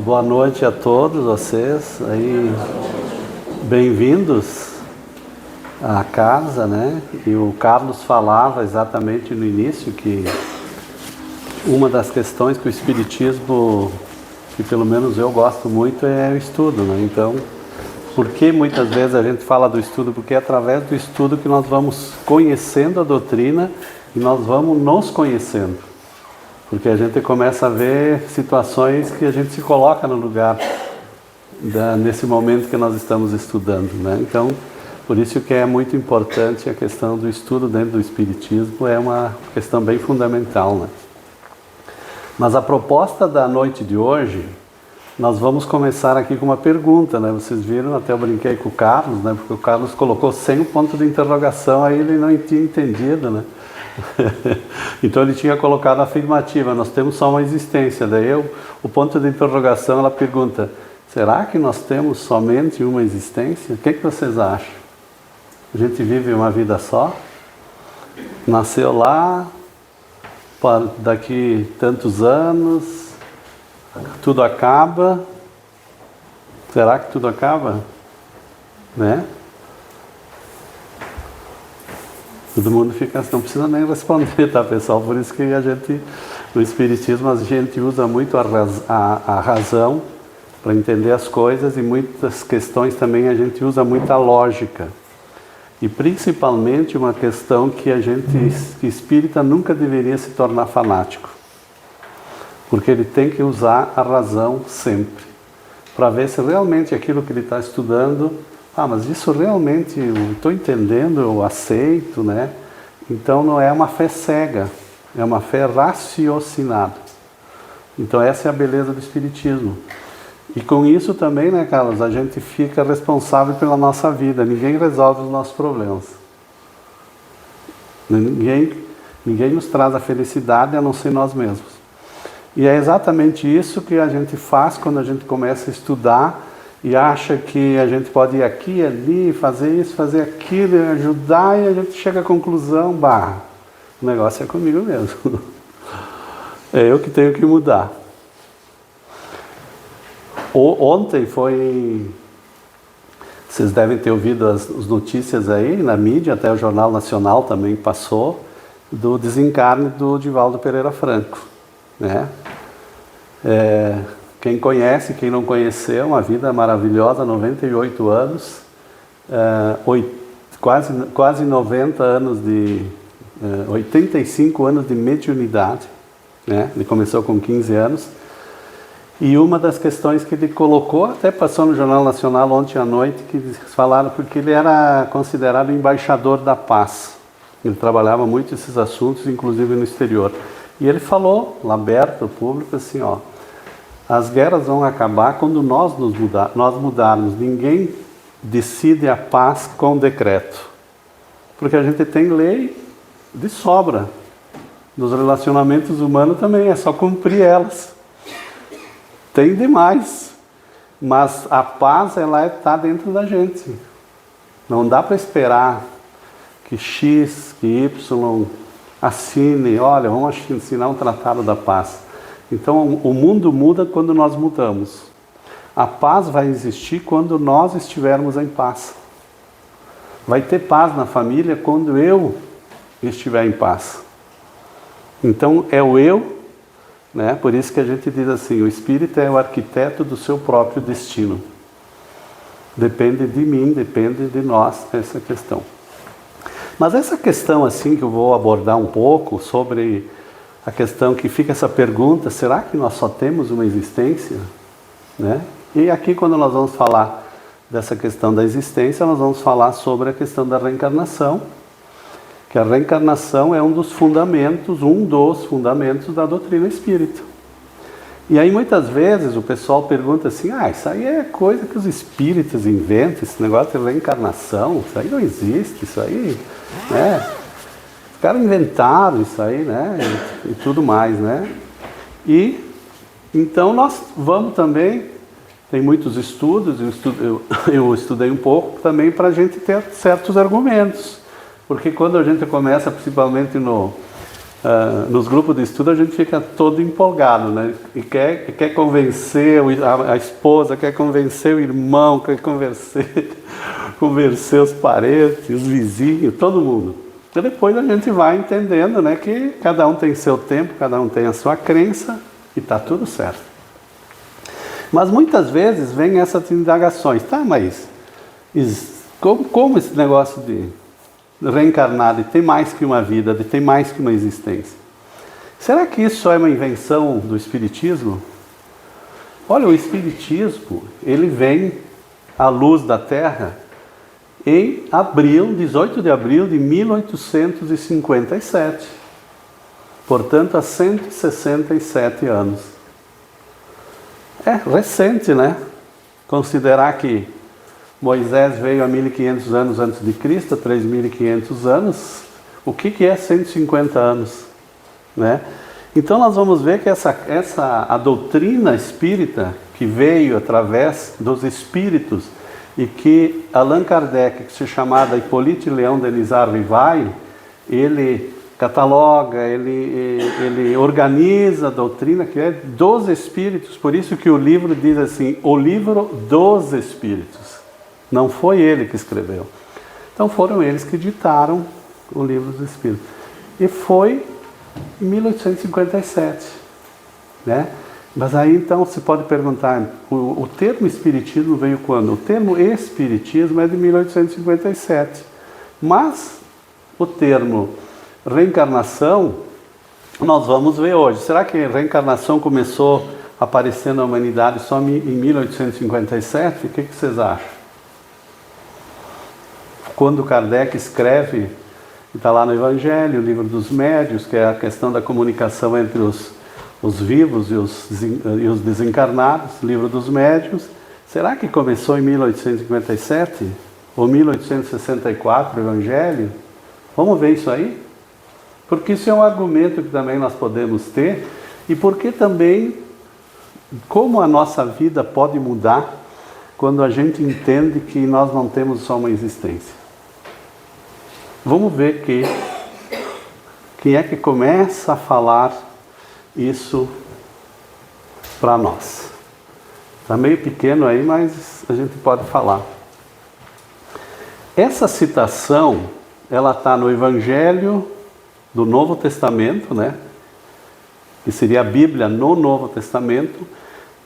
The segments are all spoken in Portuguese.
Boa noite a todos vocês aí, bem-vindos à casa, né? E o Carlos falava exatamente no início que uma das questões que o Espiritismo, que pelo menos eu gosto muito, é o estudo, né? Então, por que muitas vezes a gente fala do estudo? Porque é através do estudo que nós vamos conhecendo a doutrina e nós vamos nos conhecendo. Porque a gente começa a ver situações que a gente se coloca no lugar nesse momento que nós estamos estudando, né? Então, por isso que é muito importante a questão do estudo dentro do Espiritismo, é uma questão bem fundamental, né? Mas a proposta da noite de hoje, nós vamos começar aqui com uma pergunta, né? Vocês viram, até eu brinquei com o Carlos, né? Porque o Carlos colocou sem o ponto de interrogação, aí ele não tinha entendido, né? Então ele tinha colocado a afirmativa, nós temos só uma existência. Daí o ponto de interrogação, ela pergunta, será que nós temos somente uma existência? O que vocês acham? A gente vive uma vida só? Nasceu lá, daqui tantos anos, tudo acaba. Será que tudo acaba? Né? Todo mundo fica assim, não precisa nem responder, tá, pessoal? Por isso que no Espiritismo, a gente usa muito a razão para entender as coisas, e muitas questões também a gente usa muita lógica. E principalmente uma questão que que espírita nunca deveria se tornar fanático. Porque ele tem que usar a razão sempre, para ver se realmente aquilo que ele está estudando, mas isso realmente eu estou entendendo, eu aceito, né? Então não é uma fé cega, é uma fé raciocinada. Então essa é a beleza do Espiritismo. E com isso também, né, Carlos, a gente fica responsável pela nossa vida, ninguém resolve os nossos problemas. Ninguém nos traz a felicidade a não ser nós mesmos. E é exatamente isso que a gente faz quando a gente começa a estudar e acha que a gente pode ir aqui e ali, fazer isso, fazer aquilo, ajudar, e a gente chega à conclusão, o negócio é comigo mesmo. É eu que tenho que mudar. Ontem vocês devem ter ouvido as notícias aí na mídia, até o Jornal Nacional também passou, do desencarne do Divaldo Pereira Franco, né? Quem conhece, quem não conheceu, uma vida maravilhosa, 98 anos, quase 90 anos 85 anos de mediunidade, né? Ele começou com 15 anos, e uma das questões que ele colocou, até passou no Jornal Nacional ontem à noite, que eles falaram porque ele era considerado embaixador da paz. Ele trabalhava muito esses assuntos, inclusive no exterior. E ele falou, lá aberto ao público, assim, as guerras vão acabar quando nós mudarmos. Ninguém decide a paz com decreto. Porque a gente tem lei de sobra. Nos relacionamentos humanos também, é só cumprir elas. Tem demais. Mas a paz, ela está dentro da gente. Não dá para esperar que X, que Y assine, olha, vamos assinar um tratado da paz. Então, o mundo muda quando nós mudamos. A paz vai existir quando nós estivermos em paz. Vai ter paz na família quando eu estiver em paz. Então, é o eu, né? Por isso que a gente diz assim, o espírito é o arquiteto do seu próprio destino. Depende de mim, depende de nós, essa questão. Mas essa questão assim que eu vou abordar um pouco sobre a questão que fica essa pergunta, será que nós só temos uma existência? Né? E aqui quando nós vamos falar dessa questão da existência, nós vamos falar sobre a questão da reencarnação, que a reencarnação é um dos fundamentos da doutrina espírita. E aí muitas vezes o pessoal pergunta assim, isso aí é coisa que os espíritas inventam, esse negócio de reencarnação, isso aí não existe, isso aí, né? Os caras inventaram isso aí, né? E tudo mais, né? E então nós vamos também, tem muitos estudos, eu estudei um pouco também para a gente ter certos argumentos. Porque quando a gente começa, principalmente nos grupos de estudo a gente fica todo empolgado, né? E quer convencer a esposa, quer convencer o irmão, quer convencer os parentes, os vizinhos, todo mundo. E depois a gente vai entendendo, né, que cada um tem seu tempo, cada um tem a sua crença e está tudo certo. Mas muitas vezes vem essas indagações, tá, mas como esse negócio de reencarnar, de ter mais que uma vida, de ter mais que uma existência? Será que isso é uma invenção do Espiritismo? Olha, o Espiritismo, ele vem à luz da Terra em 18 de abril de 1857. Portanto, há 167 anos. É recente, né? Considerar que Moisés veio há 1500 anos antes de Cristo, 3500 anos. O que é 150 anos? Né? Então nós vamos ver que a doutrina espírita que veio através dos espíritos e que Allan Kardec, que se chamava Hippolyte Léon Denisard Rivail, ele cataloga, ele organiza a doutrina que é dos espíritos. Por isso que o livro diz assim, o livro dos espíritos. Não foi ele que escreveu. Então foram eles que ditaram o livro dos espíritos. E foi em 1857, né? Mas aí então se pode perguntar, o termo espiritismo veio quando? O termo espiritismo é de 1857, mas o termo reencarnação nós vamos ver hoje. Será que a reencarnação começou a aparecer na humanidade só em 1857? O que vocês acham? Quando Kardec escreve, está lá no Evangelho, o livro dos médiuns, que é a questão da comunicação entre os vivos e os desencarnados, livro dos médiuns. Será que começou em 1857? Ou 1864, o Evangelho? Vamos ver isso aí? Porque isso é um argumento que também nós podemos ter, e porque também, como a nossa vida pode mudar quando a gente entende que nós não temos só uma existência. Vamos ver quem é que começa a falar isso para nós. Está meio pequeno aí, mas a gente pode falar. Essa citação, ela está no Evangelho do Novo Testamento, né? Que seria a Bíblia no Novo Testamento,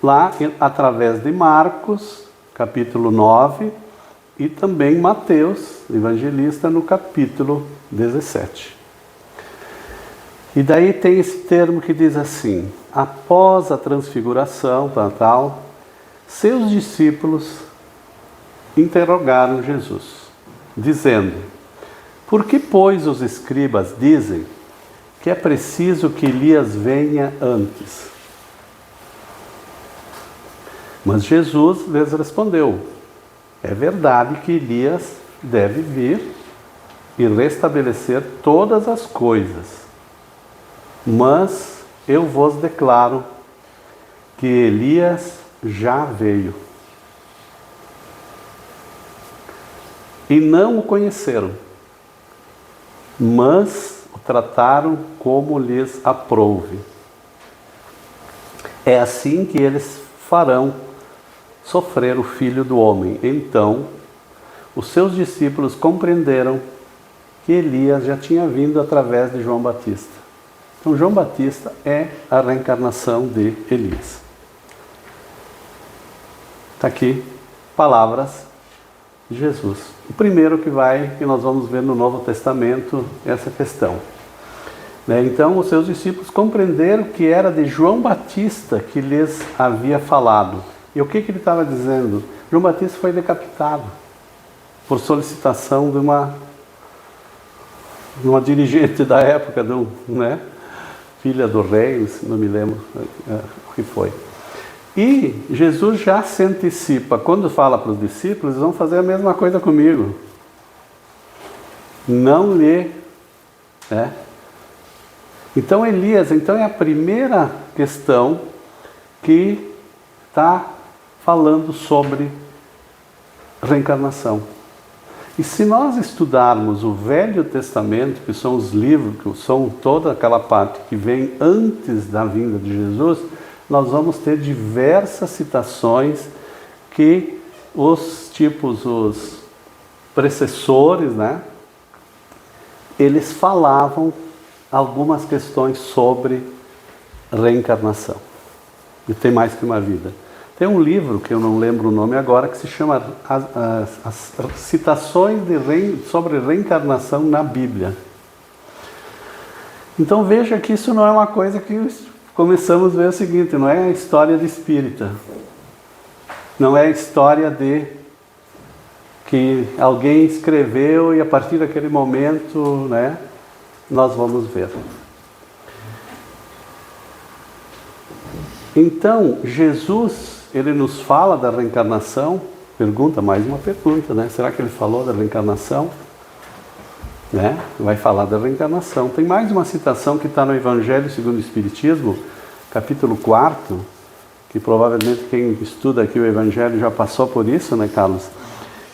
lá através de Marcos, capítulo 9, e também Mateus, evangelista, no capítulo 17. E daí tem esse termo que diz assim: após a transfiguração, tal, seus discípulos interrogaram Jesus, dizendo: por que, pois, os escribas dizem que é preciso que Elias venha antes? Mas Jesus lhes respondeu: é verdade que Elias deve vir e restabelecer todas as coisas, mas eu vos declaro que Elias já veio e não o conheceram, mas o trataram como lhes aprouve. É assim que eles farão sofrer o Filho do Homem. Então, os seus discípulos compreenderam que Elias já tinha vindo através de João Batista. Então, João Batista é a reencarnação de Elias. Está aqui, palavras de Jesus. O primeiro que nós vamos ver no Novo Testamento, essa questão. Então, os seus discípulos compreenderam que era de João Batista que lhes havia falado. E o que ele estava dizendo? João Batista foi decapitado por solicitação de uma dirigente da época, filha do rei, não me lembro o que foi. E Jesus já se antecipa, quando fala para os discípulos, eles vão fazer a mesma coisa comigo. Não lhe... Então Elias, é a primeira questão que está falando sobre reencarnação. E se nós estudarmos o Velho Testamento, que são os livros, que são toda aquela parte que vem antes da vinda de Jesus, nós vamos ter diversas citações que os precessores, né, eles falavam algumas questões sobre reencarnação. E tem mais que uma vida. Tem um livro, que eu não lembro o nome agora, que se chama As Citações sobre Reencarnação na Bíblia. Então veja que isso não é uma coisa que começamos a ver o seguinte, não é a história de espírita. Não é a história de que alguém escreveu e a partir daquele momento, né, nós vamos ver. Então, Jesus, ele nos fala da reencarnação. Pergunta, mais uma pergunta, né? Será que ele falou da reencarnação? Né? Vai falar da reencarnação. Tem mais uma citação que está no Evangelho segundo o Espiritismo, capítulo 4, que provavelmente quem estuda aqui o Evangelho já passou por isso, né, Carlos?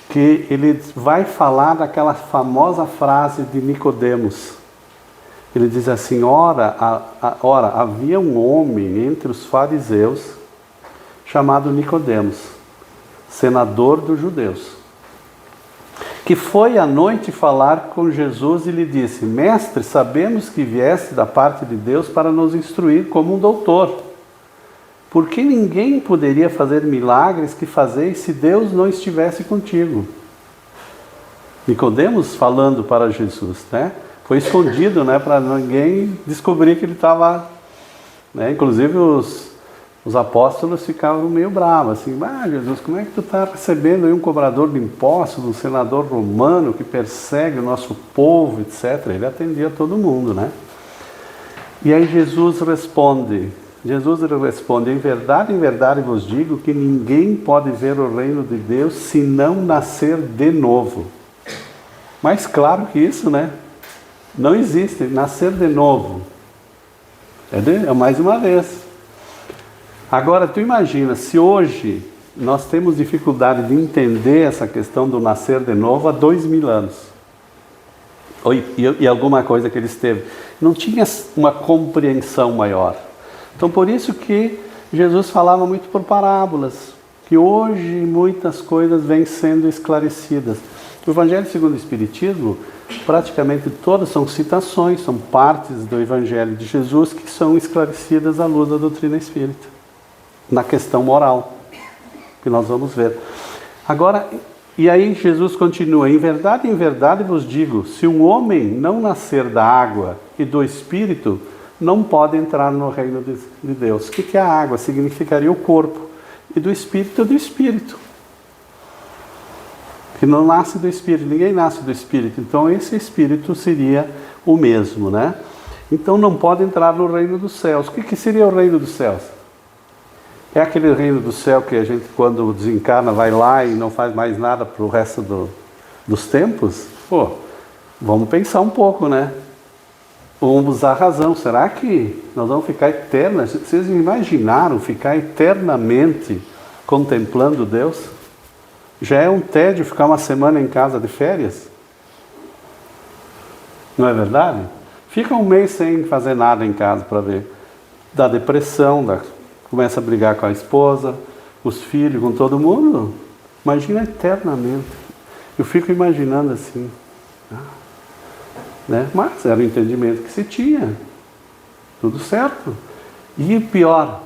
Que ele vai falar daquela famosa frase de Nicodemos. Ele diz assim, ora, havia um homem entre os fariseus chamado Nicodemos, senador dos judeus, que foi à noite falar com Jesus e lhe disse, mestre, sabemos que vieste da parte de Deus para nos instruir como um doutor. Por que ninguém poderia fazer milagres que fazeis se Deus não estivesse contigo? Nicodemos falando para Jesus, né? Foi escondido, né, para ninguém descobrir que ele estava, né? Inclusive os apóstolos ficavam meio bravos, assim, Jesus, como é que tu está recebendo aí um cobrador de impostos, um senador romano que persegue o nosso povo, etc. Ele atendia todo mundo, né? E aí Jesus responde, em verdade vos digo que ninguém pode ver o reino de Deus se não nascer de novo. Mais claro que isso, né? Não existe nascer de novo. É mais uma vez. Agora, tu imagina, se hoje nós temos dificuldade de entender essa questão do nascer de novo há 2000 anos. E alguma coisa que eles teve. Não tinha uma compreensão maior. Então, por isso que Jesus falava muito por parábolas, que hoje muitas coisas vêm sendo esclarecidas. O Evangelho segundo o Espiritismo, praticamente todas são citações, são partes do Evangelho de Jesus que são esclarecidas à luz da doutrina espírita, na questão moral, que nós vamos ver. Agora, e aí Jesus continua, em verdade vos digo, se um homem não nascer da água e do Espírito, não pode entrar no reino de Deus. O que é a água? Significaria o corpo. E do Espírito é do Espírito. Que não nasce do Espírito, ninguém nasce do Espírito. Então esse Espírito seria o mesmo, né? Então não pode entrar no reino dos céus. O que seria o reino dos céus? É aquele reino do céu que a gente, quando desencarna, vai lá e não faz mais nada para o resto dos tempos? Pô, vamos pensar um pouco, né? Vamos usar a razão. Será que nós vamos ficar eternas? Vocês imaginaram ficar eternamente contemplando Deus? Já é um tédio ficar uma semana em casa de férias? Não é verdade? Fica um mês sem fazer nada em casa para ver. Dá depressão, começa a brigar com a esposa, os filhos, com todo mundo. Imagina eternamente. Eu fico imaginando assim. Né? Mas era o entendimento que se tinha. Tudo certo. E pior,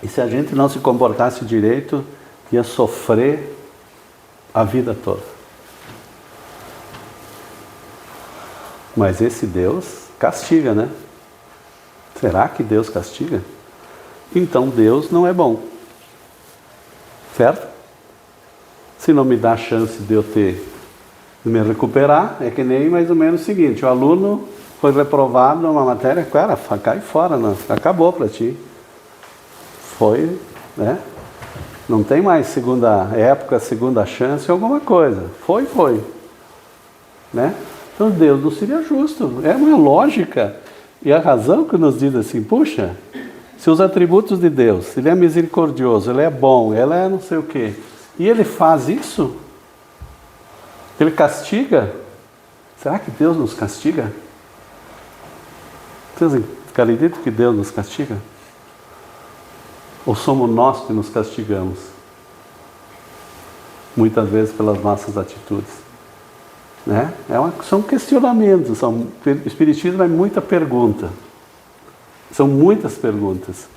e se a gente não se comportasse direito, ia sofrer a vida toda. Mas esse Deus castiga, né? Será que Deus castiga? Então Deus não é bom. Certo? Se não me dá a chance de eu me recuperar, é que nem mais ou menos o seguinte, o aluno foi reprovado numa matéria, cara, cai fora, não, acabou para ti. Foi, né? Não tem mais segunda época, segunda chance, alguma coisa. Foi. Né? Então Deus não seria justo. É uma lógica. E a razão que nos diz assim, puxa, se os atributos de Deus, Ele é misericordioso, Ele é bom, Ele é não sei o quê, e Ele faz isso, Ele castiga? Será que Deus nos castiga? Vocês acreditam que Deus nos castiga? Ou somos nós que nos castigamos? Muitas vezes pelas nossas atitudes. Né? São questionamentos. O Espiritismo é muita pergunta. São muitas perguntas.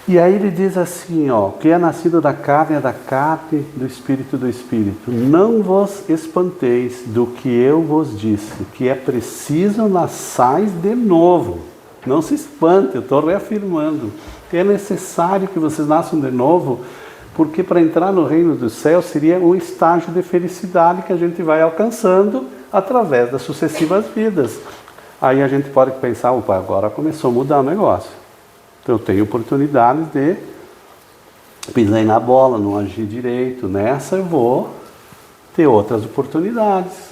E aí ele diz assim, que é nascido da carne é da carne, do espírito do espírito. Não vos espanteis do que eu vos disse, que é preciso nasçais de novo. Não se espante, eu estou reafirmando. Que é necessário que vocês nasçam de novo, porque para entrar no reino do céu seria um estágio de felicidade que a gente vai alcançando através das sucessivas vidas. Aí a gente pode pensar, opa, agora começou a mudar o negócio. Então eu tenho oportunidades de pisar na bola, não agir direito. Nessa eu vou ter outras oportunidades.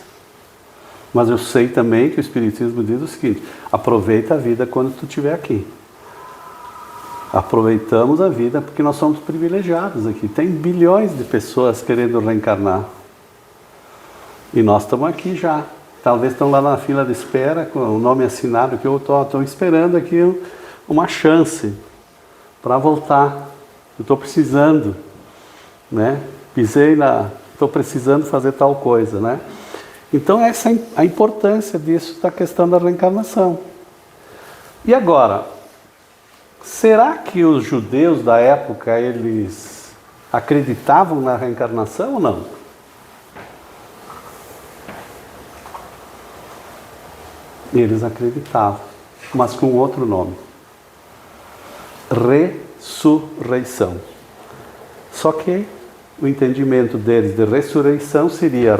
Mas eu sei também que o Espiritismo diz o seguinte, aproveita a vida quando tu estiver aqui. Aproveitamos a vida porque nós somos privilegiados aqui. Tem bilhões de pessoas querendo reencarnar. E nós estamos aqui já. Talvez estão lá na fila de espera com o nome assinado, que eu estou esperando aqui uma chance para voltar. Eu estou precisando, né? Estou precisando fazer tal coisa, né? Então essa é a importância disso, da questão da reencarnação. E agora, será que os judeus da época, eles acreditavam na reencarnação ou não? Eles acreditavam, mas com outro nome. Ressurreição. Só que o entendimento deles de ressurreição seria,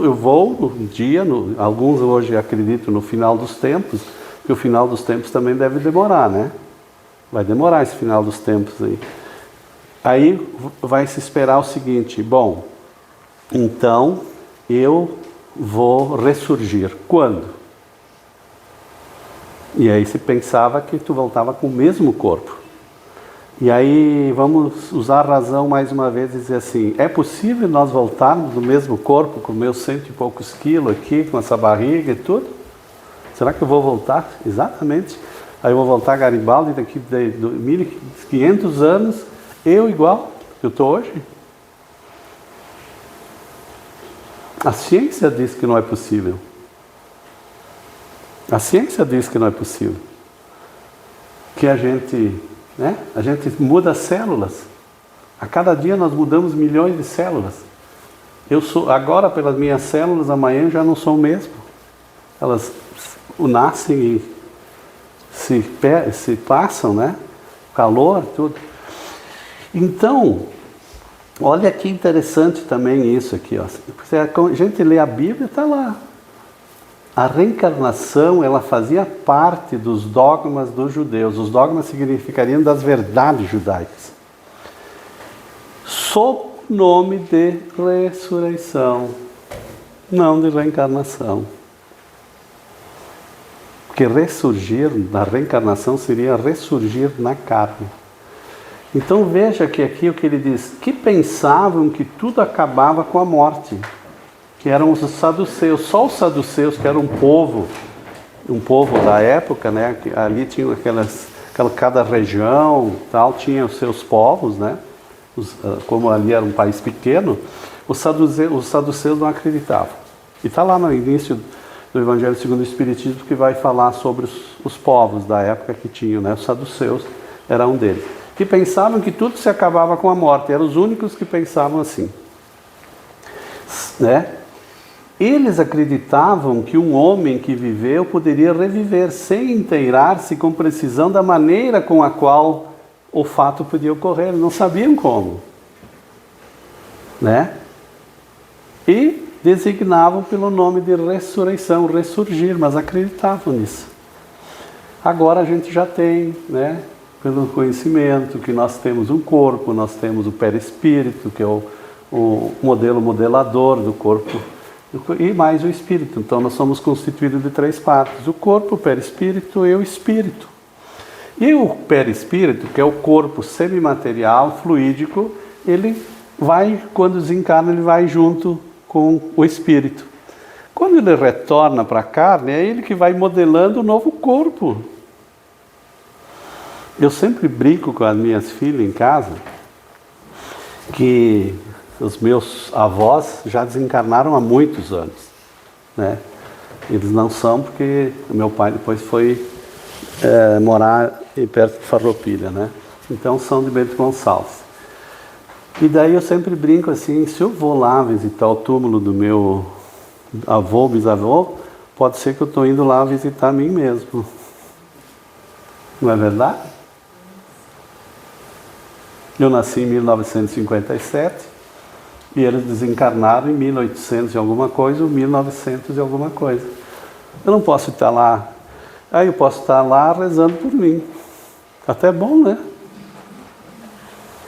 eu vou um dia, alguns hoje acreditam no final dos tempos, que o final dos tempos também deve demorar, né? Vai demorar esse final dos tempos aí. Aí vai se esperar o seguinte, bom, então eu vou ressurgir. Quando? E aí se pensava que tu voltava com o mesmo corpo. E aí vamos usar a razão mais uma vez e dizer assim, é possível nós voltarmos no mesmo corpo, com meus 100 e poucos quilos aqui, com essa barriga e tudo? Será que eu vou voltar? Exatamente. Aí eu vou voltar a Garibaldi daqui de 1500 anos, eu igual que eu estou hoje? A ciência diz que não é possível. A ciência diz que não é possível. Que a gente muda as células. A cada dia nós mudamos milhões de células. Eu sou, agora pelas minhas células, amanhã já não sou o mesmo. Elas nascem e se passam, né? Calor, tudo. Então, olha que interessante também isso aqui, ó. A gente lê a Bíblia, está lá. A reencarnação, ela fazia parte dos dogmas dos judeus. Os dogmas significariam das verdades judaicas. Sob o nome de ressurreição, não de reencarnação. Porque ressurgir na reencarnação seria ressurgir na carne. Então veja que aqui o que ele diz, que pensavam que tudo acabava com a morte. Que eram os saduceus, só os saduceus, que eram um povo da época, né? Que ali tinha cada região, tal, tinha os seus povos, né? Como ali era um país pequeno, os saduceus não acreditavam. E está lá no início do Evangelho segundo o Espiritismo que vai falar sobre os povos da época que tinham, né? Os saduceus era um deles. Que pensavam que tudo se acabava com a morte, eram os únicos que pensavam assim, né? Eles acreditavam que um homem que viveu poderia reviver sem inteirar-se com precisão da maneira com a qual o fato podia ocorrer. Eles não sabiam como, né? E designavam pelo nome de ressurreição, ressurgir, mas acreditavam nisso. Agora a gente já tem, né? Pelo conhecimento que nós temos um corpo, nós temos o perispírito, que é o modelo modelador do corpo, e mais o espírito. Então nós somos constituídos de 3 partes: o corpo, o perispírito e o espírito. E o perispírito, que é o corpo semimaterial, fluídico, ele vai, quando desencarna, ele vai junto com o espírito. Quando ele retorna para a carne, é ele que vai modelando o novo corpo. Eu sempre brinco com as minhas filhas em casa, que os meus avós já desencarnaram há muitos anos, né? Eles não são porque o meu pai depois foi morar perto de Farroupilha, né? Então são de Bento Gonçalves. E daí eu sempre brinco assim, se eu vou lá visitar o túmulo do meu avô, bisavô, pode ser que eu estou indo lá visitar a mim mesmo. Não é verdade? Eu nasci em 1957 e eles desencarnaram em 1800 e alguma coisa ou 1900 e alguma coisa. Eu não posso estar lá. Aí eu posso estar lá rezando por mim. Até bom, né?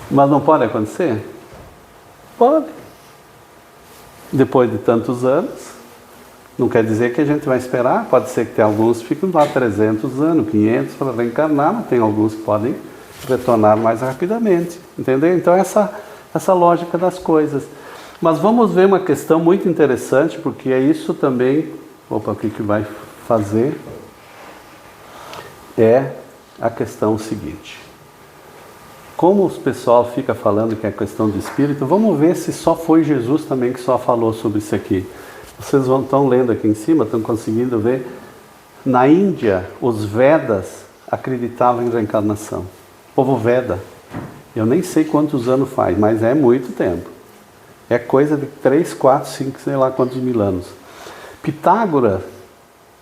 Mas não pode acontecer? Pode. Depois de tantos anos, não quer dizer que a gente vai esperar. Pode ser que tenha alguns que fiquem lá 300 anos, 500 para reencarnar, mas tem alguns que podem retornar mais rapidamente. Entendeu? Então essa lógica das coisas. Mas vamos ver uma questão muito interessante, porque é isso também. Opa, o que vai fazer? É a questão seguinte. Como o pessoal fica falando que é questão de espírito, vamos ver se só foi Jesus também que só falou sobre isso aqui. Vocês estão lendo aqui em cima, estão conseguindo ver? Na Índia, os Vedas acreditavam em reencarnação. O povo Veda. Eu nem sei quantos anos faz, mas é muito tempo. É coisa de 3, 4, 5, sei lá quantos mil anos. Pitágoras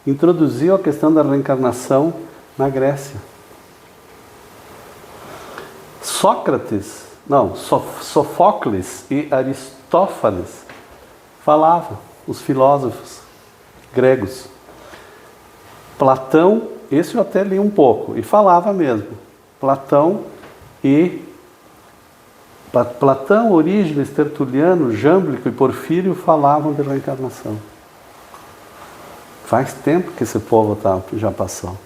introduziu a questão da reencarnação na Grécia. Sófocles e Aristófanes falavam, os filósofos gregos. Platão, esse eu até li um pouco, e falava mesmo. Platão, Orígenes, Tertuliano, Jâmblico e Porfírio falavam de reencarnação. Faz tempo que esse povo já passou.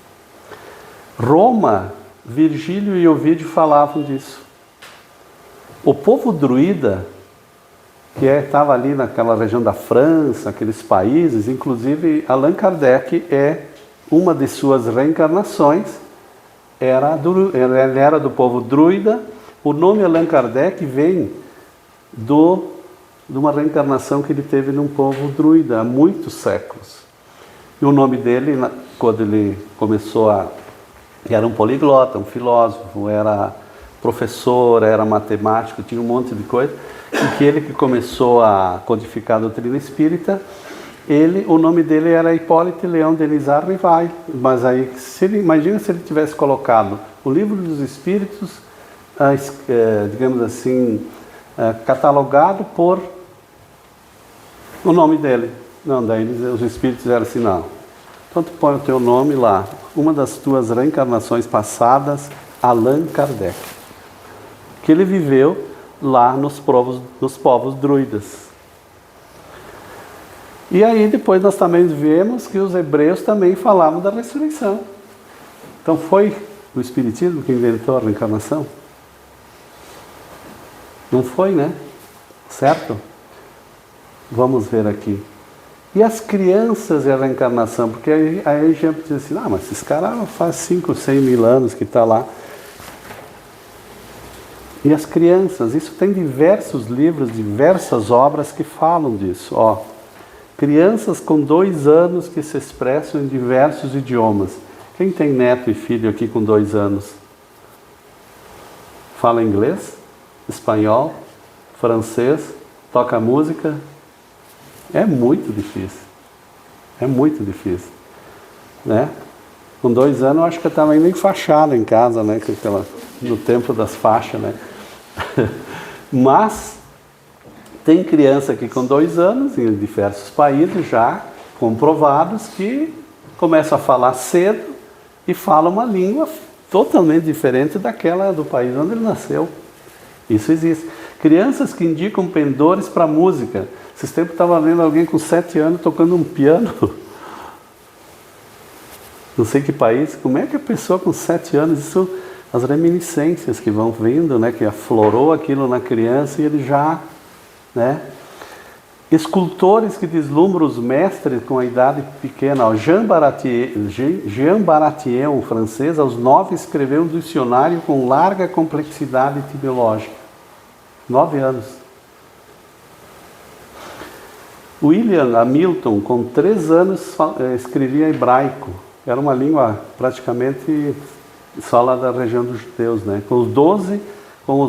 Roma, Virgílio e Ovídio falavam disso. O povo druida, que estava ali naquela região da França, aqueles países, inclusive Allan Kardec uma de suas reencarnações, ele era do povo druida. O nome Allan Kardec vem de uma reencarnação que ele teve num povo druida há muitos séculos. E o nome dele, quando ele começou era um poliglota, um filósofo, era professor, era matemático, tinha um monte de coisa. E que ele que começou a codificar a doutrina espírita, o nome dele era Hipólito Leão Denizar Rivai. Mas aí, imagina se ele tivesse colocado o Livro dos Espíritos, digamos assim, catalogado por o nome dele. Não, daí os espíritos eram assim, não. Então tu põe o teu nome lá, uma das tuas reencarnações passadas, Allan Kardec, que ele viveu lá nos povos druidas. E aí depois nós também vemos que os hebreus também falavam da ressurreição. Então foi o Espiritismo que inventou a reencarnação? Não foi, né? Certo? Vamos ver aqui. E as crianças e a reencarnação? Porque aí a gente diz assim, mas esses caras faz 5, 6 mil anos que está lá. E as crianças, isso tem diversos livros, diversas obras que falam disso. Crianças com 2 anos que se expressam em diversos idiomas. Quem tem neto e filho aqui com 2 anos? Fala inglês, espanhol, francês, toca música? É muito difícil. É muito difícil. Né? Com 2 anos, eu acho que eu estava ainda enfaixado em casa, né? No tempo das faixas, né? Mas tem criança aqui com 2 anos, em diversos países já comprovados, que começa a falar cedo e fala uma língua totalmente diferente daquela do país onde ele nasceu. Isso existe. Crianças que indicam pendores para música. Esses tempos eu estava vendo alguém com 7 anos tocando um piano. Não sei que país. Como é que a pessoa com 7 anos, isso, as reminiscências que vão vindo, né, que aflorou aquilo na criança e ele já, né? Escultores que deslumbram os mestres com a idade pequena. Ó, Jean Baratier, um francês, aos 9 escreveu um dicionário com larga complexidade etimológica. 9 anos. William Hamilton, com 3 anos, escrevia hebraico. Era uma língua praticamente só lá da região dos judeus, né? Com os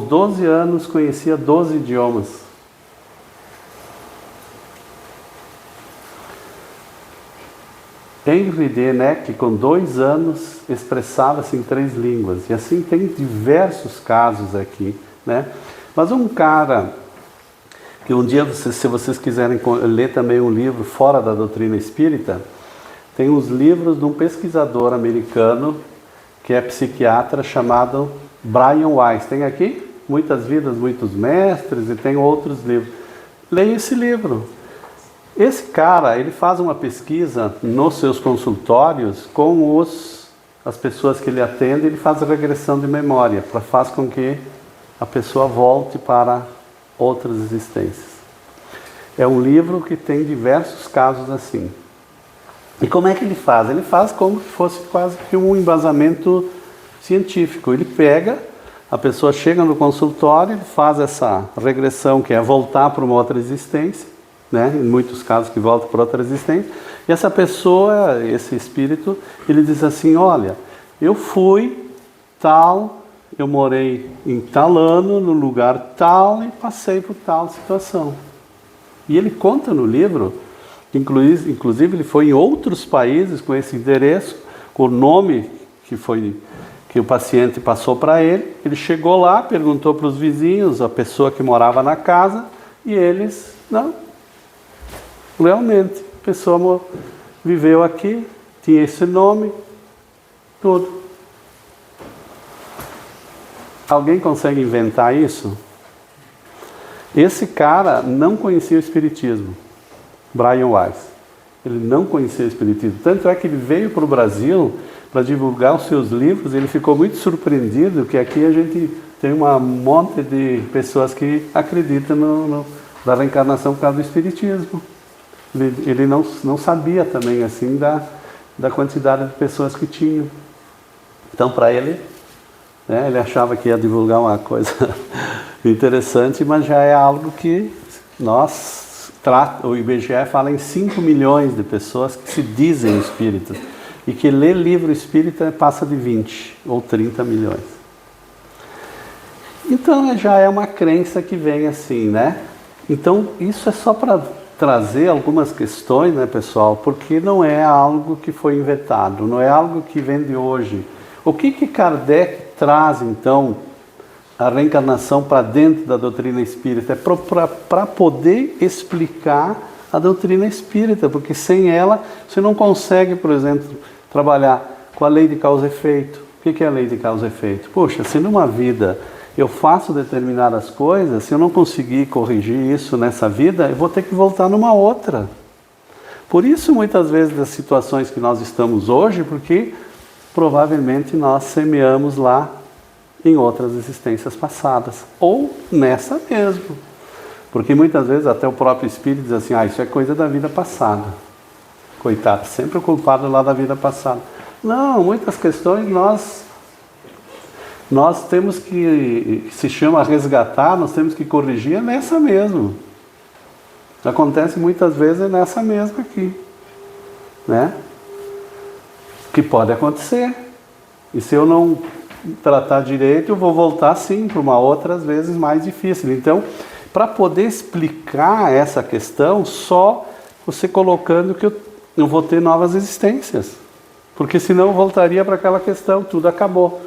12 anos, conhecia 12 idiomas. Henri Dennec, com 2 anos, expressava-se em 3 línguas. E assim tem diversos casos aqui, né? Mas um cara que um dia, se vocês quiserem ler também um livro fora da doutrina espírita, tem os livros de um pesquisador americano que é psiquiatra chamado Brian Weiss. Tem aqui Muitas Vidas, Muitos Mestres, e tem outros livros. Leia esse livro. Esse cara, ele faz uma pesquisa nos seus consultórios com as pessoas que ele atende, ele faz regressão de memória, faz com que a pessoa volte para outras existências. É um livro que tem diversos casos assim. E como é que ele faz? Ele faz como se fosse quase que um embasamento científico. Ele pega, a pessoa chega no consultório, faz essa regressão, que é voltar para uma outra existência, né? Em muitos casos que volta para outra existência, e essa pessoa, esse espírito, ele diz assim: olha, eu fui tal, eu morei em tal ano, no lugar tal, e passei por tal situação. E ele conta no livro, inclusive ele foi em outros países com esse endereço, com o nome que o paciente passou para ele. Ele chegou lá, perguntou para os vizinhos, a pessoa que morava na casa, e eles, não, realmente, a pessoa viveu aqui, tinha esse nome, tudo. Alguém consegue inventar isso? Esse cara não conhecia o Espiritismo, Brian Weiss. Ele não conhecia o Espiritismo. Tanto é que ele veio para o Brasil para divulgar os seus livros. Ele ficou muito surpreendido que aqui a gente tem um monte de pessoas que acreditam na reencarnação por causa do Espiritismo. Ele não sabia também assim da quantidade de pessoas que tinham. Então, para ele, né, ele achava que ia divulgar uma coisa interessante, mas já é algo que o IBGE fala em 5 milhões de pessoas que se dizem espíritas, e que lê livro espírita passa de 20 ou 30 milhões. Então já é uma crença que vem assim, né? Então isso é só para trazer algumas questões, né, pessoal? Porque não é algo que foi inventado, não é algo que vem de hoje. O que Kardec traz, então, a reencarnação para dentro da doutrina espírita? É para poder explicar a doutrina espírita, porque sem ela você não consegue, por exemplo, trabalhar com a lei de causa e efeito. O que é a lei de causa e efeito? Poxa, se numa vida eu faço determinadas coisas, se eu não conseguir corrigir isso nessa vida, eu vou ter que voltar numa outra. Por isso, muitas vezes, das situações que nós estamos hoje, porque provavelmente nós semeamos lá em outras existências passadas, ou nessa mesmo. Porque muitas vezes até o próprio espírito diz assim: isso é coisa da vida passada. Coitado, sempre o culpado lá da vida passada. Não, muitas questões nós temos que, se chama resgatar, nós temos que corrigir nessa mesmo. Acontece muitas vezes nessa mesma aqui, né? Que pode acontecer. E se eu não tratar direito, eu vou voltar sim para uma outra, às vezes mais difícil. Então, para poder explicar essa questão, só você colocando que eu vou ter novas existências. Porque senão eu voltaria para aquela questão, tudo acabou.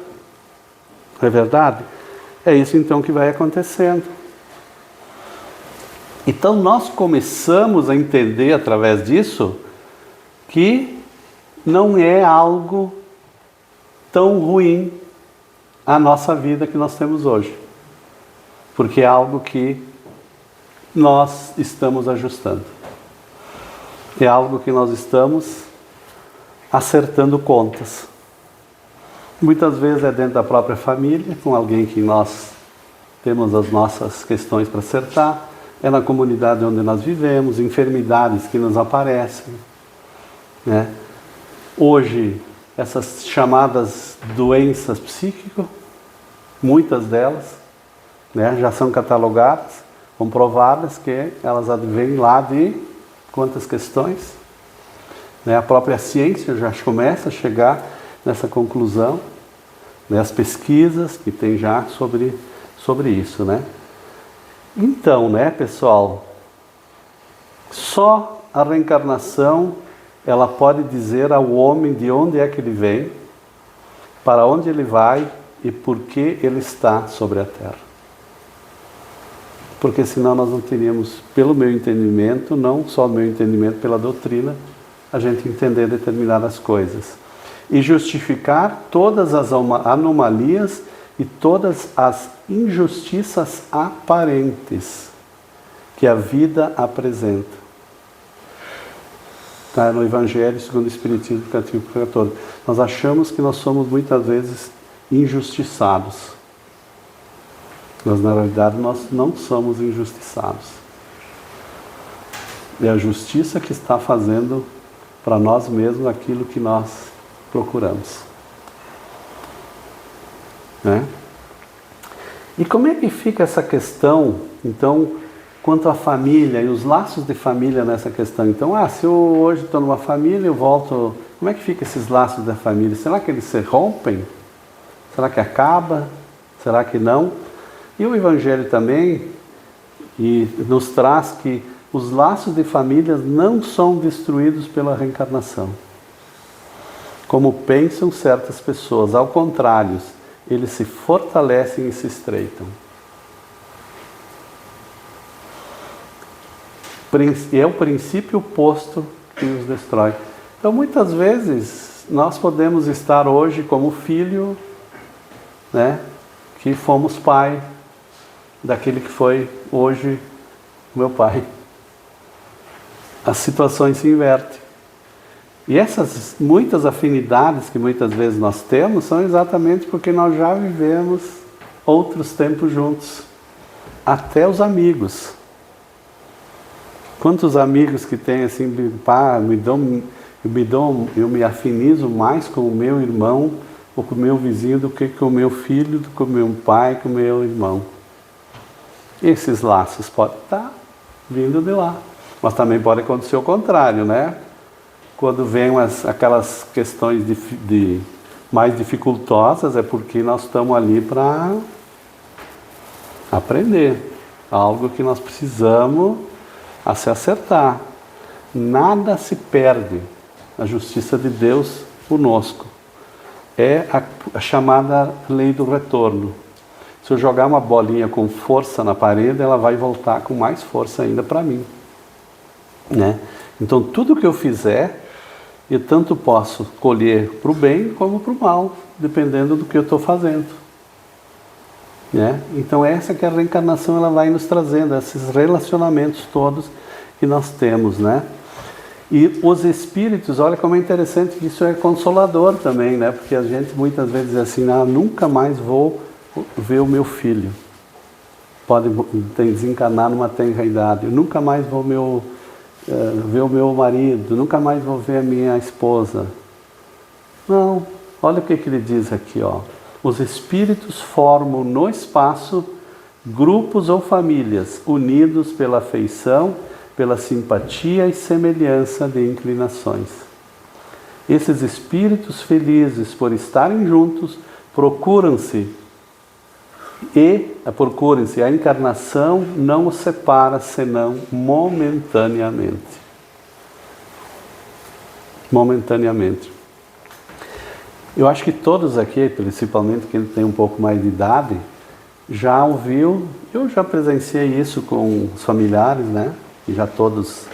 Não é verdade? É isso então que vai acontecendo. Então nós começamos a entender através disso que não é algo tão ruim a nossa vida que nós temos hoje. Porque é algo que nós estamos ajustando. É algo que nós estamos acertando contas. Muitas vezes é dentro da própria família, com alguém que nós temos as nossas questões para acertar. é na comunidade onde nós vivemos, enfermidades que nos aparecem, né? Hoje, essas chamadas doenças psíquicas, muitas delas, né, já são catalogadas, comprovadas que elas advêm lá de quantas questões, né? A própria ciência já começa a chegar nessa conclusão, né? As pesquisas que tem já sobre isso, né? Então, né, pessoal, só a reencarnação ela pode dizer ao homem de onde é que ele vem, para onde ele vai e por que ele está sobre a Terra. Porque senão nós não teríamos, pelo meu entendimento, não só o meu entendimento pela doutrina, a gente entender determinadas coisas. E justificar todas as anomalias e todas as injustiças aparentes que a vida apresenta. Está no Evangelho segundo o Espiritismo, capítulo 14. Nós achamos que nós somos muitas vezes injustiçados. Mas na realidade nós não somos injustiçados. É a justiça que está fazendo para nós mesmos aquilo que nós procuramos. Né? E como é que fica essa questão, então, quanto à família e os laços de família nessa questão? Então, se eu hoje estou numa família, eu volto... Como é que fica esses laços da família? Será que eles se rompem? Será que acaba? Será que não? E o Evangelho também nos traz que os laços de família não são destruídos pela reencarnação. Como pensam certas pessoas, ao contrário, eles se fortalecem e se estreitam. É o princípio oposto que os destrói. Então, muitas vezes, nós podemos estar hoje como filho, né, que fomos pai daquele que foi hoje meu pai. As situações se invertem. E essas muitas afinidades que muitas vezes nós temos são exatamente porque nós já vivemos outros tempos juntos. Até os amigos. Quantos amigos que tem assim, pá, eu me afinizo mais com o meu irmão ou com o meu vizinho do que com o meu filho, do que com o meu pai, com o meu irmão. Esses laços podem estar vindo de lá. Mas também pode acontecer o contrário, né? Quando vem aquelas questões mais dificultosas, é porque nós estamos ali para aprender. Algo que nós precisamos se acertar. Nada se perde. A justiça de Deus conosco. É a chamada lei do retorno. Se eu jogar uma bolinha com força na parede, ela vai voltar com mais força ainda para mim. Né? Então tudo que eu fizer, eu tanto posso colher para o bem como para o mal, dependendo do que eu estou fazendo. Né? Então essa que a reencarnação ela vai nos trazendo, esses relacionamentos todos que nós temos. Né? E os espíritos, olha como é interessante que isso é consolador também, né? Porque a gente muitas vezes diz assim, nunca mais vou ver o meu filho. Pode desencarnar numa tenra idade, eu nunca mais vou ver o meu marido, nunca mais vou ver a minha esposa. Não, olha o que ele diz aqui, ó. Os espíritos formam no espaço grupos ou famílias unidos pela afeição, pela simpatia e semelhança de inclinações. Esses espíritos felizes por estarem juntos procuram-se, a encarnação não os separa senão momentaneamente. Momentaneamente. Eu acho que todos aqui, principalmente quem tem um pouco mais de idade, já ouviu, eu já presenciei isso com os familiares, né? E já todos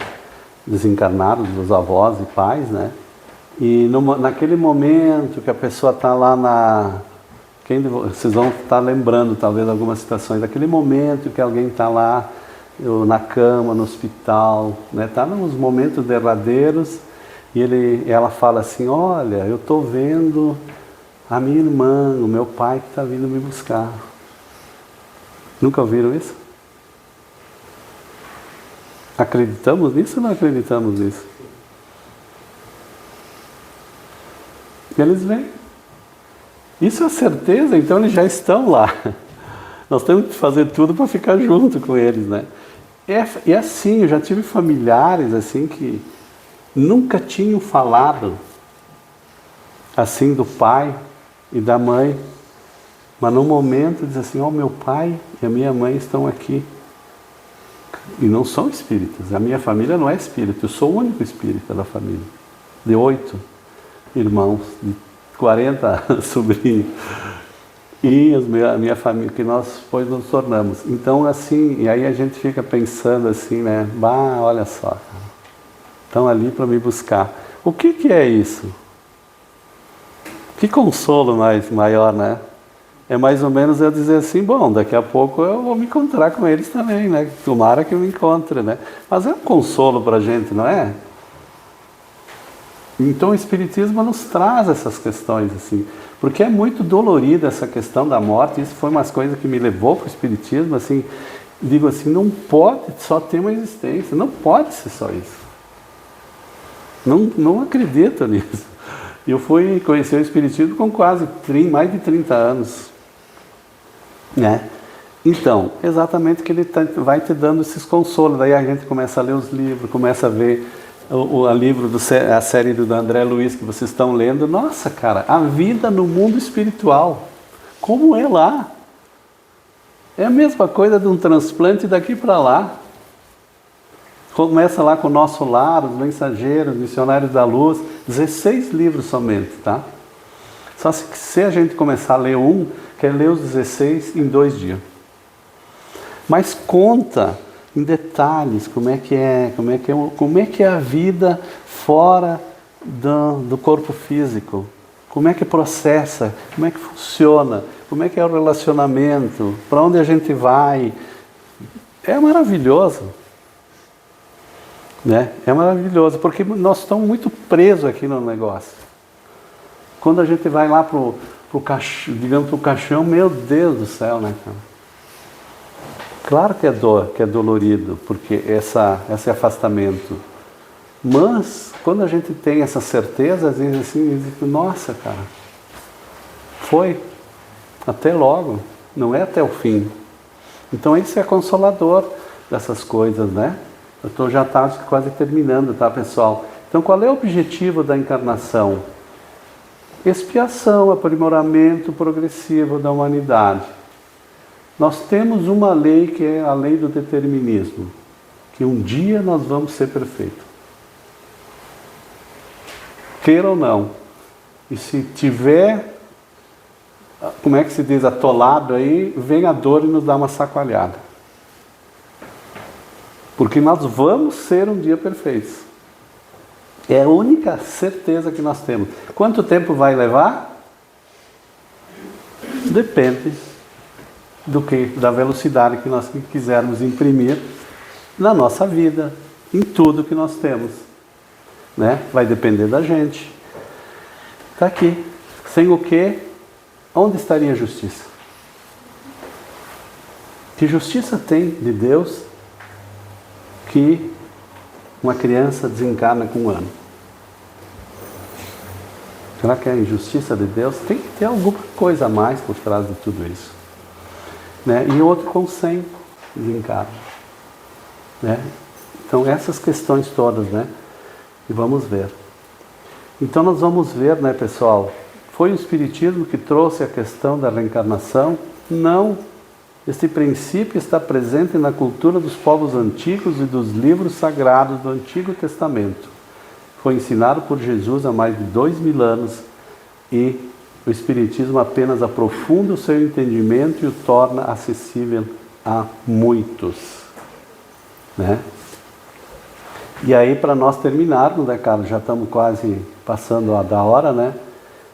desencarnados, dos avós e pais, né? E naquele momento que a pessoa está lá vocês vão estar lembrando talvez algumas situações, daquele momento que alguém está lá na cama, no hospital, né? Está nos momentos derradeiros e ela fala assim, olha, eu estou vendo a minha irmã, o meu pai que está vindo me buscar. Nunca ouviram isso? Acreditamos nisso ou não acreditamos nisso? Eles vêm. Isso é certeza, então eles já estão lá. Nós temos que fazer tudo para ficar junto com eles, né? E assim, eu já tive familiares assim que nunca tinham falado assim do pai e da mãe, mas num momento diz assim, meu pai e a minha mãe estão aqui. E não são espíritas, a minha família não é espírita, eu sou o único espírita da família, de 8 irmãos, de 40 sobrinhos, e a minha família, que nós depois nos tornamos. Então assim, e aí a gente fica pensando assim, né, olha só, estão ali para me buscar. O que é isso? Que consolo maior, né? É mais ou menos eu dizer assim, bom, daqui a pouco eu vou me encontrar com eles também, né? Tomara que eu me encontre, né? Mas é um consolo para a gente, não é? Então o Espiritismo nos traz essas questões, assim, porque é muito dolorida essa questão da morte. Isso foi umas coisas que me levou para o Espiritismo, assim, digo assim, não pode só ter uma existência, não pode ser só isso. Não acredito nisso. Eu fui conhecer o Espiritismo com mais de 30 anos. Né? Então, exatamente que ele vai te dando esses consolos. Daí a gente começa a ler os livros, começa a ver a série do André Luiz que vocês estão lendo. Nossa, cara, a vida no mundo espiritual, como é lá? É a mesma coisa de um transplante daqui para lá. Começa lá com o Nosso Lar, Os Mensageiros, Missionários da Luz, 16 livros somente, tá? Só se a gente começar a ler quer ler os 16 em 2 dias. Mas conta em detalhes como é que é a vida fora do corpo físico. Como é que processa, como é que funciona, como é que é o relacionamento, para onde a gente vai. É maravilhoso. Né? É maravilhoso, porque nós estamos muito presos aqui no negócio. Quando a gente vai lá pro caixão, meu Deus do céu, né, cara? Claro que é dor, que é dolorido, porque esse afastamento. Mas, quando a gente tem essa certeza, às vezes assim, nossa, cara, foi, até logo, não é até o fim. Então isso é consolador dessas coisas, né? Já está quase terminando, tá, pessoal? Então, qual é o objetivo da encarnação? Expiação, aprimoramento progressivo da humanidade. Nós temos uma lei que é a lei do determinismo, que um dia nós vamos ser perfeitos. Queira ou não. E se tiver, como é que se diz, atolado aí, vem a dor e nos dá uma sacoalhada. Porque nós vamos ser um dia perfeitos. É a única certeza que nós temos. Quanto tempo vai levar? Depende da velocidade que nós quisermos imprimir na nossa vida, em tudo que nós temos. Né? Vai depender da gente. Está aqui. Sem o quê? Onde estaria a justiça? Que justiça tem de Deus que uma criança desencarna com 1 ano? Será que é a injustiça de Deus? Tem que ter alguma coisa a mais por trás de tudo isso. Né? E outro com 100 desencarna. Né? Então essas questões todas, né? E vamos ver. Então nós vamos ver, né, pessoal? Foi o Espiritismo que trouxe a questão da reencarnação? Não. Este princípio está presente na cultura dos povos antigos e dos livros sagrados do Antigo Testamento. Foi ensinado por Jesus há mais de 2000 anos e o Espiritismo apenas aprofunda o seu entendimento e o torna acessível a muitos. Né? E aí, para nós terminarmos, né, Carlos? Já estamos quase passando da hora, né?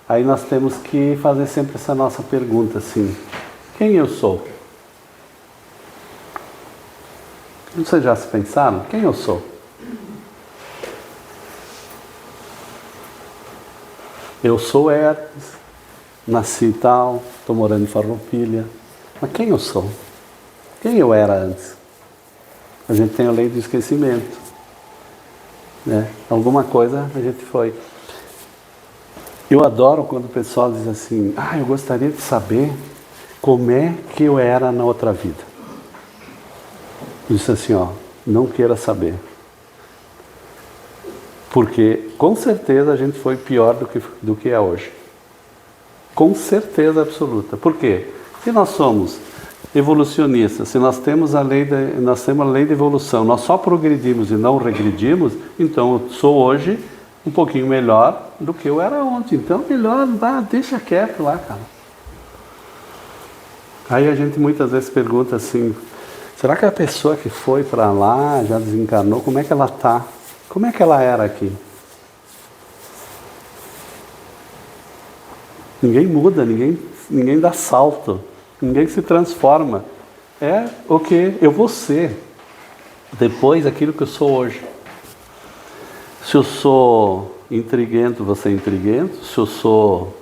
Aí nós temos que fazer sempre essa nossa pergunta assim: quem eu sou? Vocês já se pensaram? Quem eu sou? Eu sou Hermes, nasci tal, estou morando em Farroupilha. Mas quem eu sou? Quem eu era antes? A gente tem a lei do esquecimento. Né? Alguma coisa a gente foi. Eu adoro quando o pessoal diz assim, eu gostaria de saber como é que eu era na outra vida. Eu disse assim, não queira saber. Porque com certeza a gente foi pior do que é hoje. Com certeza absoluta. Por quê? Se nós somos evolucionistas, se nós temos a lei de evolução, nós só progredimos e não regredimos, então eu sou hoje um pouquinho melhor do que eu era ontem. Então melhor, deixa quieto lá, cara. Aí a gente muitas vezes pergunta assim, será que a pessoa que foi para lá, já desencarnou, como é que ela está? Como é que ela era aqui? Ninguém muda, ninguém dá salto, ninguém se transforma. É o que eu vou ser depois daquilo que eu sou hoje. Se eu sou intriguento, vou ser intriguento. Se eu sou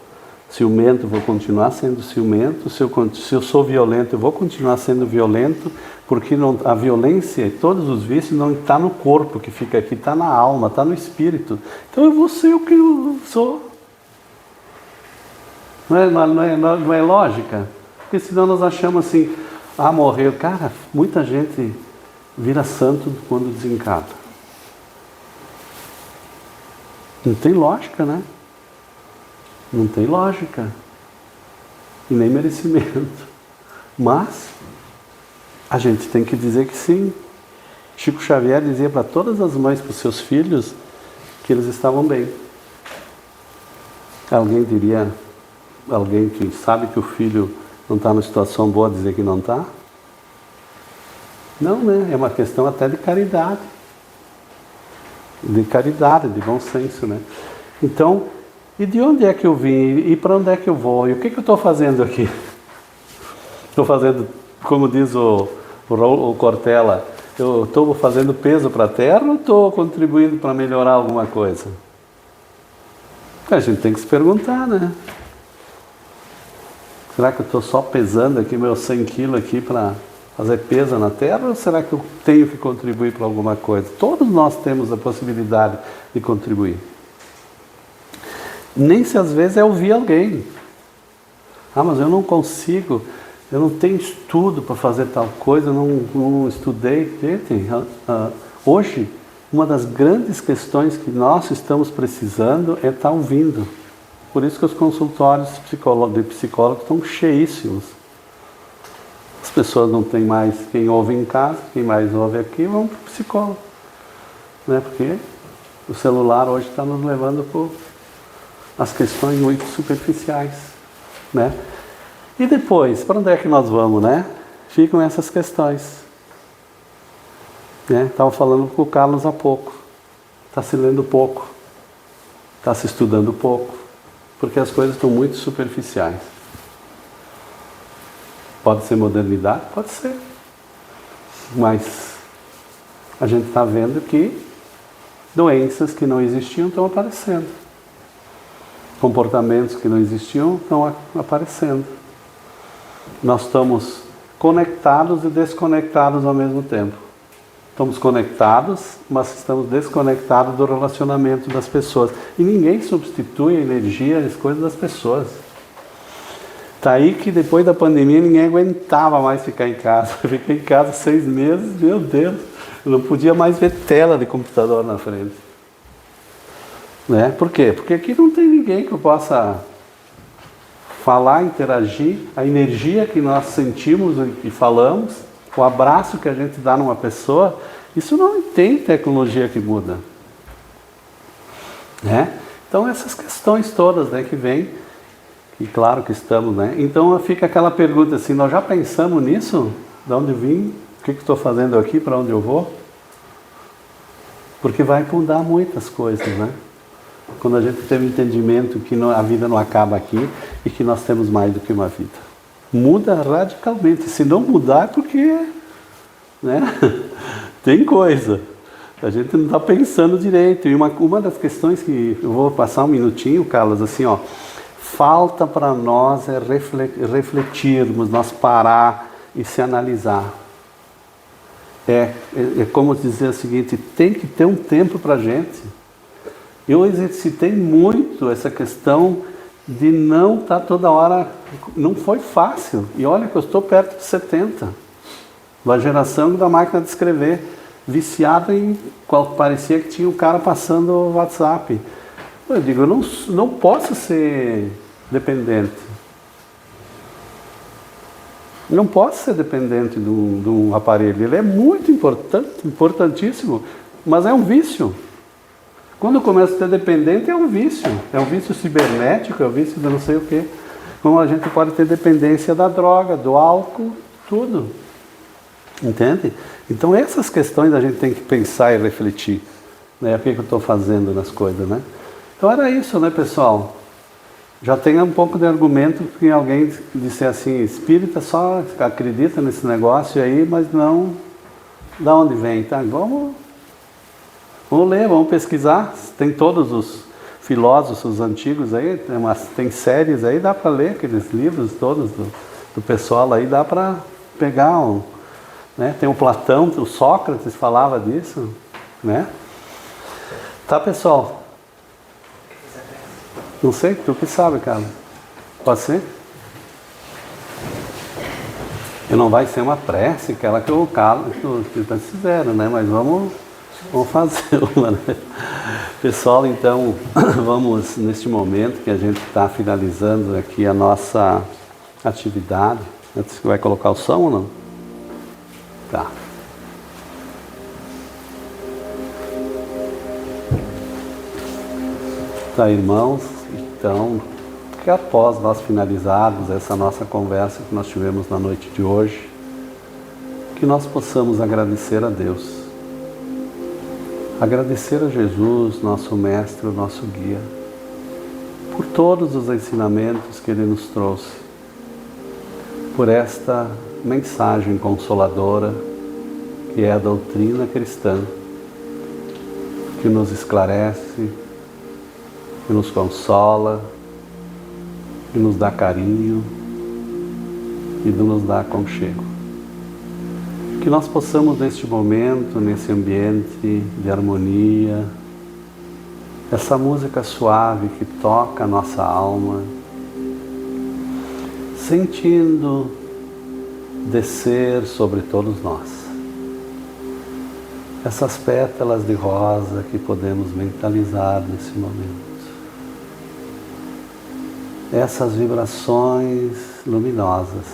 ciumento, vou continuar sendo ciumento. Se eu sou violento, eu vou continuar sendo violento, porque a violência e todos os vícios não está no corpo que fica aqui, está na alma, está no espírito. Então eu vou ser o que eu sou. Não é lógica? Porque senão nós achamos assim, morreu. Cara, muita gente vira santo quando desencarna. Não tem lógica, né? Não tem lógica. E nem merecimento. Mas a gente tem que dizer que sim. Chico Xavier dizia para todas as mães, para os seus filhos, que eles estavam bem. Alguém que sabe que o filho não está numa situação boa dizer que não está? Não, né? É uma questão até de caridade. De caridade, de bom senso, né? Então, e de onde é que eu vim? E para onde é que eu vou? E o que eu estou fazendo aqui? Estou fazendo, como diz o Cortella, eu estou fazendo peso para a Terra ou estou contribuindo para melhorar alguma coisa? A gente tem que se perguntar, né? Será que eu estou só pesando aqui meus 100 quilos aqui para fazer peso na Terra, ou será que eu tenho que contribuir para alguma coisa? Todos nós temos a possibilidade de contribuir. Nem se às vezes é ouvir alguém. Mas eu não consigo, eu não tenho estudo para fazer tal coisa, eu não estudei. Gente, hoje, uma das grandes questões que nós estamos precisando é estar ouvindo. Por isso que os consultórios de psicólogos estão cheíssimos. As pessoas não têm mais quem ouve em casa, quem mais ouve aqui, vão para o psicólogo. Né? Porque o celular hoje está nos levando para as questões muito superficiais. Né? E depois, para onde é que nós vamos? Né? Ficam essas questões. Né? Estava falando com o Carlos há pouco. Está se lendo pouco. Está se estudando pouco. Porque as coisas estão muito superficiais. Pode ser modernidade? Pode ser. Mas a gente está vendo que doenças que não existiam estão aparecendo. Comportamentos que não existiam estão aparecendo. Nós estamos conectados e desconectados ao mesmo tempo. Estamos conectados, mas estamos desconectados do relacionamento das pessoas. E ninguém substitui a energia e as coisas das pessoas. Está aí que depois da pandemia ninguém aguentava mais ficar em casa. Eu fiquei em casa 6 meses, meu Deus, eu não podia mais ver tela de computador na frente. Né? Por quê? Porque aqui não tem ninguém que eu possa falar, interagir, a energia que nós sentimos e falamos, o abraço que a gente dá numa pessoa, isso não tem tecnologia que muda. Né? Então essas questões todas, né, que vêm, e claro que estamos, né? Então fica aquela pergunta assim, nós já pensamos nisso? De onde vim? O que estou fazendo aqui? Para onde eu vou? Porque vai mudar muitas coisas, né? Quando a gente tem o entendimento que a vida não acaba aqui e que nós temos mais do que uma vida. Muda radicalmente. Se não mudar é porque, né? Tem coisa. A gente não está pensando direito. E uma das questões que eu vou passar um minutinho, Carlos, assim, ó. Falta para nós é refletirmos, nós parar e se analisar. É como dizer o seguinte, tem que ter um tempo para a gente. Eu exercitei muito essa questão de não estar toda hora, não foi fácil. E olha que eu estou perto de 70, da geração da máquina de escrever, viciado em qual parecia que tinha um cara passando o WhatsApp. Eu digo, eu não posso ser dependente. Não posso ser dependente de um aparelho. Ele é muito importante, importantíssimo, mas é um vício. Quando eu começo a ser dependente, é um vício. É um vício cibernético, é um vício de não sei o quê. Como a gente pode ter dependência da droga, do álcool, tudo. Entende? Então essas questões a gente tem que pensar e refletir. Né? O que eu estou fazendo nas coisas, né? Então era isso, né, pessoal? Já tem um pouco de argumento que alguém disse assim, espírita só acredita nesse negócio aí, mas não da onde vem, tá? Vamos ler, vamos pesquisar. Tem todos os filósofos antigos aí, tem séries aí, dá para ler aqueles livros todos do pessoal aí, dá para pegar né? Tem o Platão, o Sócrates falava disso, né? Tá, pessoal? Não sei, tu que sabe, cara. Pode ser? E não vai ser uma prece, aquela que o Carlos que fizeram, né? Mas vamos fazer uma, né? Pessoal, então, vamos neste momento que a gente está finalizando aqui a nossa atividade. Você vai colocar o som ou não? Tá. Tá, irmãos, então, que após nós finalizarmos essa nossa conversa que nós tivemos na noite de hoje, que nós possamos agradecer a Deus, agradecer a Jesus, nosso mestre, nosso guia, por todos os ensinamentos que Ele nos trouxe, por esta mensagem consoladora que é a doutrina cristã, que nos esclarece, que nos consola, que nos dá carinho e nos dá aconchego. Que nós possamos neste momento, nesse ambiente de harmonia, essa música suave que toca a nossa alma, sentindo descer sobre todos nós essas pétalas de rosa que podemos mentalizar nesse momento. Essas vibrações luminosas,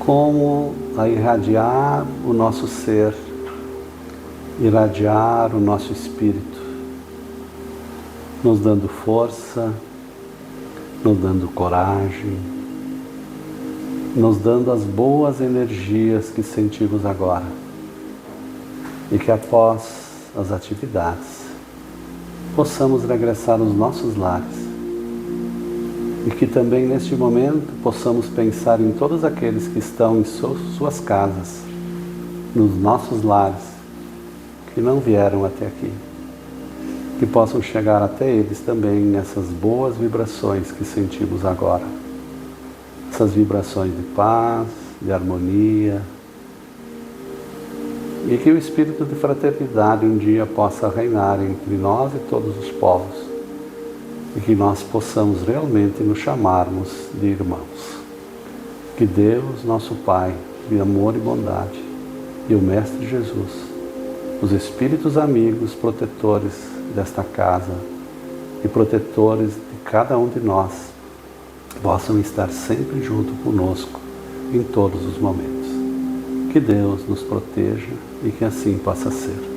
como a irradiar o nosso ser, irradiar o nosso espírito, nos dando força, nos dando coragem, nos dando as boas energias que sentimos agora. E que após as atividades, possamos regressar aos nossos lares. E que também neste momento possamos pensar em todos aqueles que estão em suas casas, nos nossos lares, que não vieram até aqui. Que possam chegar até eles também nessas boas vibrações que sentimos agora. Essas vibrações de paz, de harmonia. E que o espírito de fraternidade um dia possa reinar entre nós e todos os povos. E que nós possamos realmente nos chamarmos de irmãos. Que Deus, nosso Pai, de amor e bondade, e o Mestre Jesus, os espíritos amigos, protetores desta casa e protetores de cada um de nós, possam estar sempre junto conosco em todos os momentos. Que Deus nos proteja e que assim possa ser.